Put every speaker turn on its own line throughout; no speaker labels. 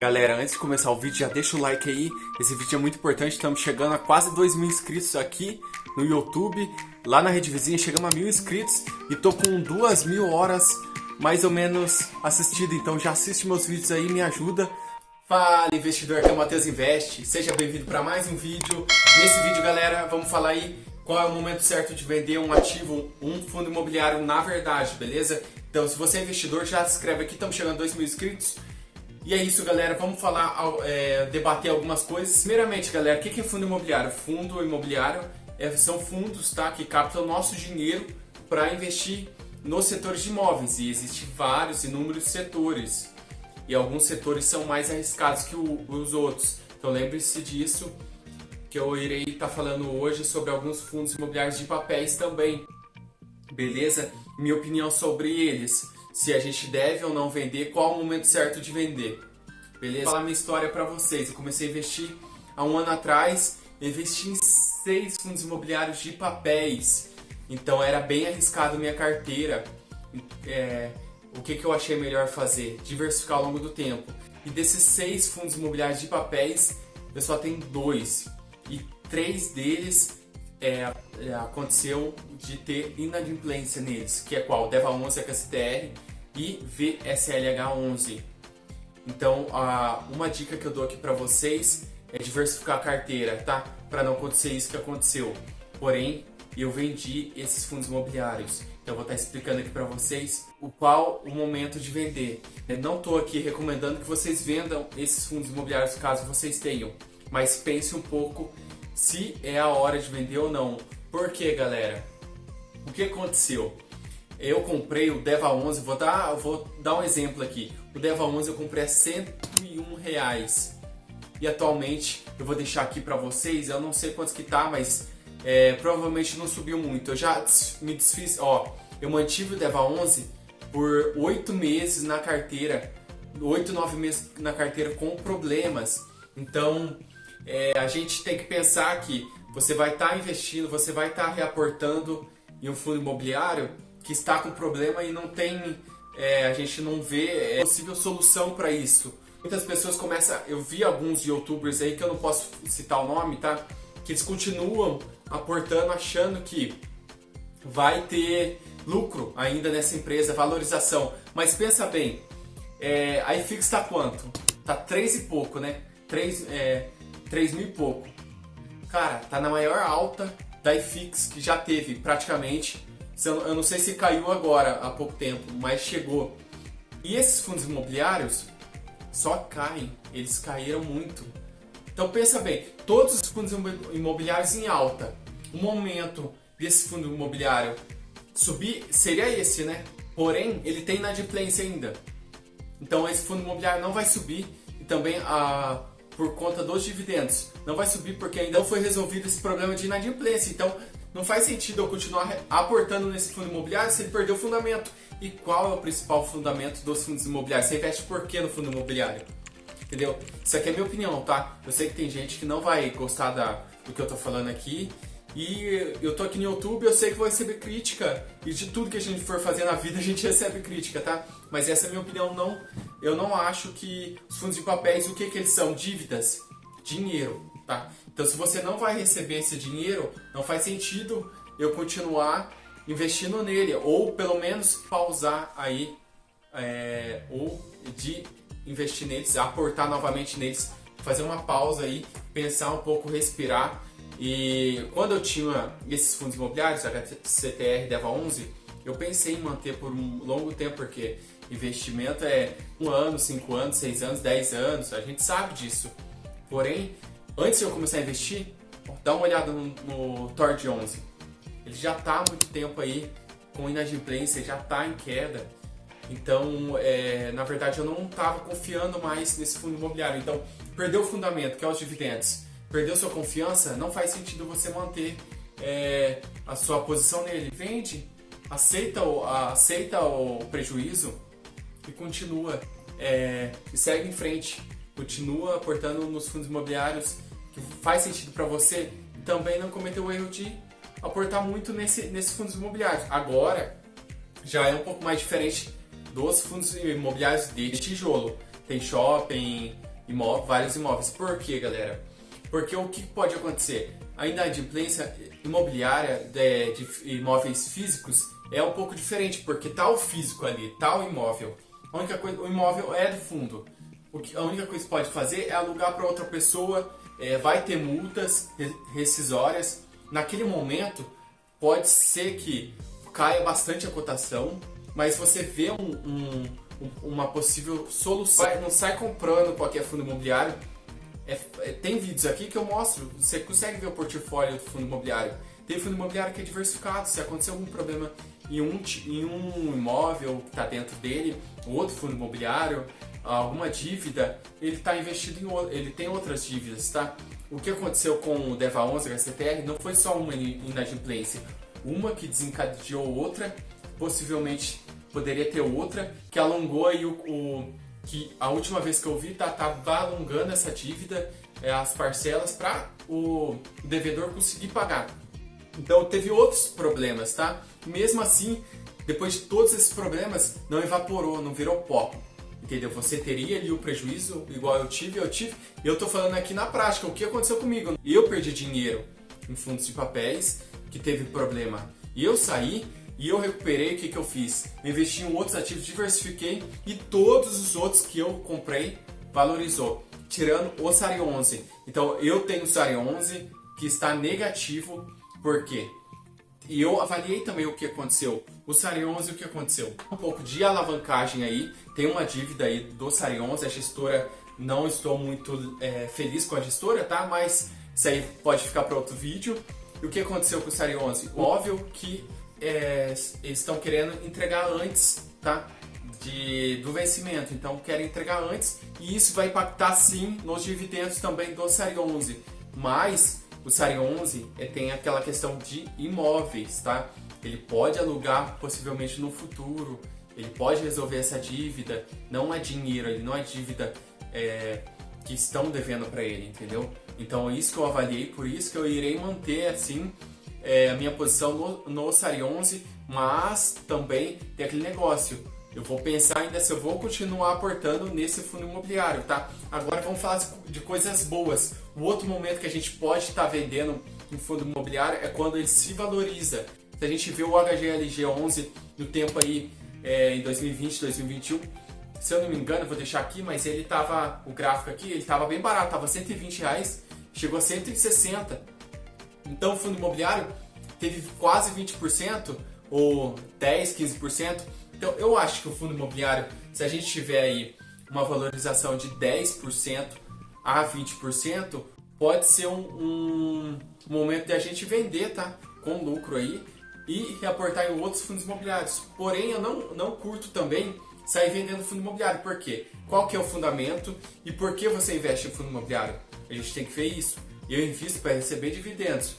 Galera, antes de começar o vídeo, já deixa o like aí. Esse vídeo é muito importante, estamos chegando a quase 2.000 inscritos aqui no YouTube. Lá na Rede Vizinha chegamos a 1.000 inscritos e tô com 2.000 horas mais ou menos assistido. Então já assiste meus vídeos aí, me ajuda. Fala investidor, aqui é o Matheus Invest. Seja bem-vindo para mais um vídeo. Nesse vídeo, galera, vamos falar aí qual é o momento certo de vender um ativo, um fundo imobiliário na verdade, beleza? Então se você é investidor, já se inscreve aqui, estamos chegando a 2.000 inscritos. E é isso, galera, vamos falar, debater algumas coisas. Primeiramente, galera, o que é fundo imobiliário? Fundo imobiliário são fundos, tá, que captam nosso dinheiro para investir nos setores de imóveis. E existem vários, inúmeros setores. E alguns setores são mais arriscados que os outros. Então lembre-se disso, que eu irei estar falando hoje sobre alguns fundos imobiliários de papéis também. Beleza? Minha opinião sobre eles. Se a gente deve ou não vender, qual o momento certo de vender. Beleza? Vou falar minha história para vocês. Eu comecei a investir há um ano atrás, investi em 6 fundos imobiliários de papéis. Então era bem arriscado minha carteira. O que eu achei melhor fazer? Diversificar ao longo do tempo. E desses 6 fundos imobiliários de papéis, eu só tenho 2. E 3 deles aconteceu de ter inadimplência neles, que é qual? DEVA11 HCTR e VSLH11. Então, uma dica que eu dou aqui para vocês é diversificar a carteira, tá? Para não acontecer isso que aconteceu. Porém, eu vendi esses fundos imobiliários. Então, eu vou estar explicando aqui para vocês qual o momento de vender. Eu não estou aqui recomendando que vocês vendam esses fundos imobiliários caso vocês tenham, mas pense um pouco se é a hora de vender ou não. Por quê, galera? O que aconteceu? Eu comprei o DEVA11, vou dar um exemplo aqui. O DEVA11 eu comprei a R$101. E atualmente, eu vou deixar aqui para vocês, eu não sei quantos que tá, mas provavelmente não subiu muito. Eu já me desfiz, eu mantive o DEVA11 por 8 meses na carteira, 8, 9 meses na carteira com problemas. Então, a gente tem que pensar que você vai estar investindo, você vai estar reaportando em um fundo imobiliário que está com problema e não tem, a gente não vê possível solução para isso. Muitas pessoas começam, eu vi alguns youtubers aí que eu não posso citar o nome, tá? Que eles continuam aportando achando que vai ter lucro ainda nessa empresa, valorização. Mas pensa bem, a IFIX está quanto? Tá 3 e pouco, né? 3 mil e pouco. Cara, tá na maior alta da IFIX que já teve, praticamente. Eu não sei se caiu agora, há pouco tempo, mas chegou. E esses fundos imobiliários só caem, eles caíram muito. Então pensa bem, todos os fundos imobiliários em alta, o momento desse fundo imobiliário subir seria esse, né? Porém, ele tem inadimplência ainda. Então esse fundo imobiliário não vai subir e também por conta dos dividendos. Não vai subir porque ainda não foi resolvido esse problema de inadimplência. Então, não faz sentido eu continuar aportando nesse fundo imobiliário se ele perdeu o fundamento. E qual é o principal fundamento dos fundos imobiliários? Você investe por quê no fundo imobiliário? Entendeu? Isso aqui é a minha opinião, tá? Eu sei que tem gente que não vai gostar do que eu tô falando aqui. E eu tô aqui no YouTube, eu sei que vou receber crítica. E de tudo que a gente for fazer na vida, a gente recebe crítica, tá? Mas essa é a minha opinião. Eu não acho que os fundos de papéis, o que eles são? Dívidas. Dinheiro, tá? Então se você não vai receber esse dinheiro, não faz sentido eu continuar investindo nele. Ou pelo menos pausar aí, ou de investir neles, aportar novamente neles. Fazer uma pausa aí, pensar um pouco, respirar. E quando eu tinha esses fundos imobiliários, HCTR, DEVA11, eu pensei em manter por um longo tempo, porque investimento é 1 ano, 5 anos, 6 anos, 10 anos, a gente sabe disso. Porém, antes de eu começar a investir, dá uma olhada no TORD11. Ele já está há muito tempo aí com inadimplência, já está em queda. Então, na verdade, eu não estava confiando mais nesse fundo imobiliário. Então, perdeu o fundamento, que é os dividendos. Perdeu sua confiança, não faz sentido você manter a sua posição nele. Vende, aceita o prejuízo e continua. E segue em frente. Continua aportando nos fundos imobiliários que faz sentido para você. E também não cometeu o erro de aportar muito nesses fundos imobiliários. Agora, já é um pouco mais diferente dos fundos imobiliários de tijolo. Tem shopping, vários imóveis. Por quê, galera? Porque o que pode acontecer? A inadimplência imobiliária de imóveis físicos é um pouco diferente, porque tá o físico ali, tá o imóvel. A única coisa, o imóvel é do fundo. A única coisa que pode fazer é alugar para outra pessoa, vai ter multas rescisórias. Naquele momento, pode ser que caia bastante a cotação, mas você vê uma possível solução. Não sai comprando qualquer fundo imobiliário. Tem vídeos aqui que eu mostro, você consegue ver o portfólio do fundo imobiliário. Tem fundo imobiliário que é diversificado, se acontecer algum problema em um imóvel que está dentro dele, outro fundo imobiliário, alguma dívida, ele está investido ele tem outras dívidas, tá? O que aconteceu com o DEVA 11 HCTR não foi só uma inadimplência, uma que desencadeou outra, possivelmente poderia ter outra, que alongou aí que a última vez que eu vi tava alongando essa dívida, as parcelas, para o devedor conseguir pagar. Então teve outros problemas, tá? Mesmo assim, depois de todos esses problemas, não evaporou, não virou pó. Entendeu? Você teria ali o prejuízo, igual eu tive. E eu tô falando aqui na prática, o que aconteceu comigo. Eu perdi dinheiro em fundos de papéis, que teve problema. E eu saí, e eu recuperei. O que eu fiz? Eu investi em outros ativos, diversifiquei, e todos os outros que eu comprei valorizou, tirando o SARI 11. Então eu tenho o SARI 11 que está negativo. Por quê? E eu avaliei também o que aconteceu. O SARI 11, o que aconteceu? Um pouco de alavancagem aí, tem uma dívida aí do SARI 11, a gestora, não estou muito feliz com a gestora, tá? Mas isso aí pode ficar para outro vídeo. E o que aconteceu com o SARI 11? O óbvio que eles estão querendo entregar antes, tá? Do vencimento, então querem entregar antes, e isso vai impactar sim nos dividendos também do SARI 11. Mas o SARI 11 tem aquela questão de imóveis, tá? Ele pode alugar possivelmente no futuro, ele pode resolver essa dívida, não é dinheiro, ele não é dívida que estão devendo para ele, entendeu? Então é isso que eu avaliei, por isso que eu irei manter assim a minha posição no SARI 11, mas também tem aquele negócio. Eu vou pensar ainda se eu vou continuar aportando nesse fundo imobiliário, tá? Agora vamos falar de coisas boas. O outro momento que a gente pode estar vendendo um fundo imobiliário é quando ele se valoriza. Se a gente vê o HGLG 11 no tempo aí em 2020, 2021, se eu não me engano, eu vou deixar aqui, mas ele tava, o gráfico aqui, ele tava bem barato, tava R$120, chegou a 160. Então o fundo imobiliário teve quase 20% ou 10, 15%. Então eu acho que o fundo imobiliário, se a gente tiver aí uma valorização de 10% a 20%, pode ser um momento de a gente vender, tá? Com lucro aí e reaportar em outros fundos imobiliários. Porém, eu não curto também sair vendendo fundo imobiliário. Por quê? Qual que é o fundamento e por que você investe em fundo imobiliário? A gente tem que ver isso. Eu invisto para receber dividendos.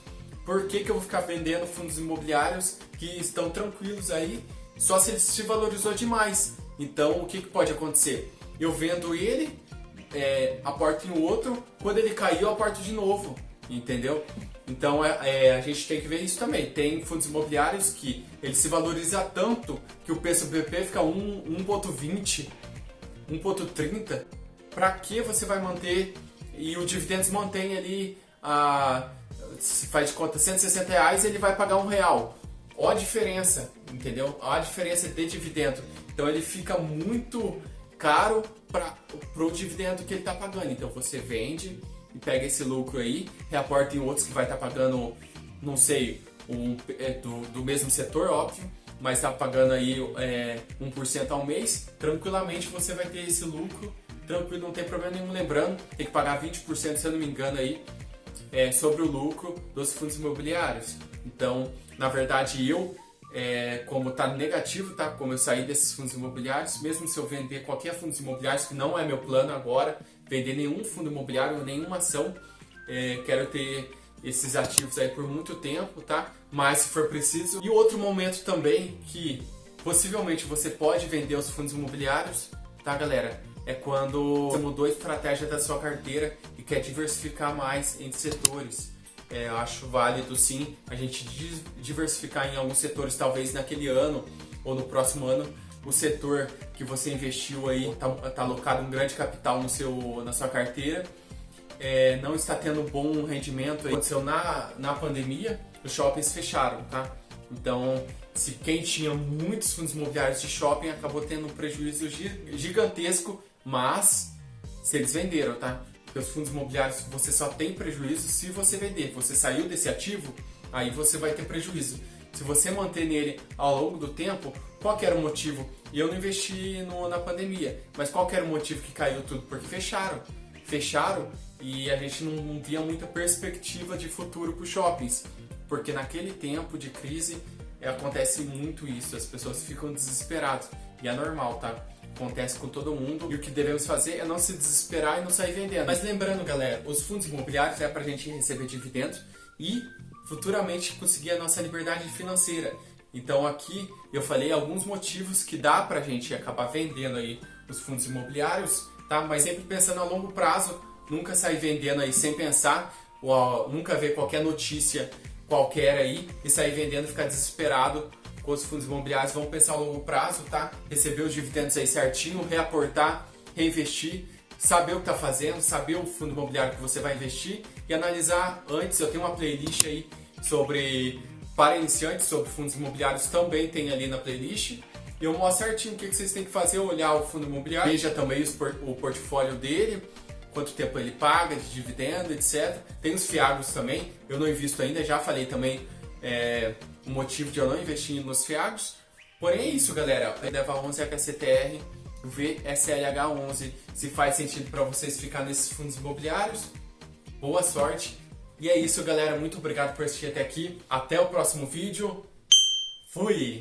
Por que eu vou ficar vendendo fundos imobiliários que estão tranquilos aí, só se ele se valorizou demais? Então, o que pode acontecer? Eu vendo ele, aporto em outro, quando ele cair eu aporto de novo, entendeu? Então a gente tem que ver isso também. Tem fundos imobiliários que ele se valoriza tanto que o preço do BP fica 1,20, 1,30. Para que você vai manter e o dividendos mantém ali, faz de conta R$160, ele vai pagar R$1. Olha a diferença, entendeu? Olha a diferença de dividendo. Então ele fica muito caro para o dividendo que ele está pagando. Então você vende e pega esse lucro aí, reaporta em outros que vai estar pagando, não sei, do mesmo setor, óbvio, mas está pagando aí 1% ao mês, tranquilamente você vai ter esse lucro, tranquilo, não tem problema nenhum. Lembrando, tem que pagar 20%, se eu não me engano, aí, sobre o lucro dos fundos imobiliários. Então, na verdade, como está negativo, tá? Como eu saí desses fundos imobiliários, mesmo se eu vender qualquer fundo imobiliário, que não é meu plano agora, vender nenhum fundo imobiliário, nenhuma ação, quero ter esses ativos aí por muito tempo, tá? Mas se for preciso. E outro momento também que possivelmente você pode vender os fundos imobiliários, tá, galera? É quando você mudou a estratégia da sua carteira e quer diversificar mais entre setores. Eu acho válido sim a gente diversificar em alguns setores, talvez naquele ano ou no próximo ano o setor que você investiu aí tá alocado um grande capital na sua carteira, não está tendo bom rendimento. Aconteceu na pandemia, os shoppings fecharam, tá? Então, se quem tinha muitos fundos imobiliários de shopping acabou tendo um prejuízo gigantesco, mas se eles venderam, tá? Porque os fundos imobiliários você só tem prejuízo se você vender. Você saiu desse ativo, aí você vai ter prejuízo. Se você manter nele ao longo do tempo, qual que era o motivo? E eu não investi na pandemia, mas qual que era o motivo que caiu tudo? Porque fecharam e a gente não via muita perspectiva de futuro para os shoppings, porque naquele tempo de crise acontece muito isso, as pessoas ficam desesperadas e é normal, tá? Acontece com todo mundo e o que devemos fazer é não se desesperar e não sair vendendo. Mas lembrando, galera, os fundos imobiliários é para a gente receber dividendos e futuramente conseguir a nossa liberdade financeira. Então aqui eu falei alguns motivos que dá para a gente acabar vendendo aí os fundos imobiliários, tá? Mas sempre pensando a longo prazo, nunca sair vendendo aí sem pensar, ou nunca ver qualquer notícia qualquer aí e sair vendendo e ficar desesperado com os fundos imobiliários. Vamos pensar a longo prazo, tá? Receber os dividendos aí certinho, reaportar, reinvestir, saber o que está fazendo, saber o fundo imobiliário que você vai investir e analisar antes. Eu tenho uma playlist aí para iniciantes sobre fundos imobiliários, também tem ali na playlist. E eu mostro certinho o que vocês têm que fazer, olhar o fundo imobiliário, veja também o portfólio dele, quanto tempo ele paga de dividendo, etc. Tem os FIAGROS também, eu não invisto ainda, já falei também o motivo de eu não investir nos FIAGROS. Porém é isso, galera, leva 11 HCTR, VSLH11, se faz sentido para vocês ficar nesses fundos imobiliários, boa sorte. E é isso, galera, muito obrigado por assistir até aqui, até o próximo vídeo, fui!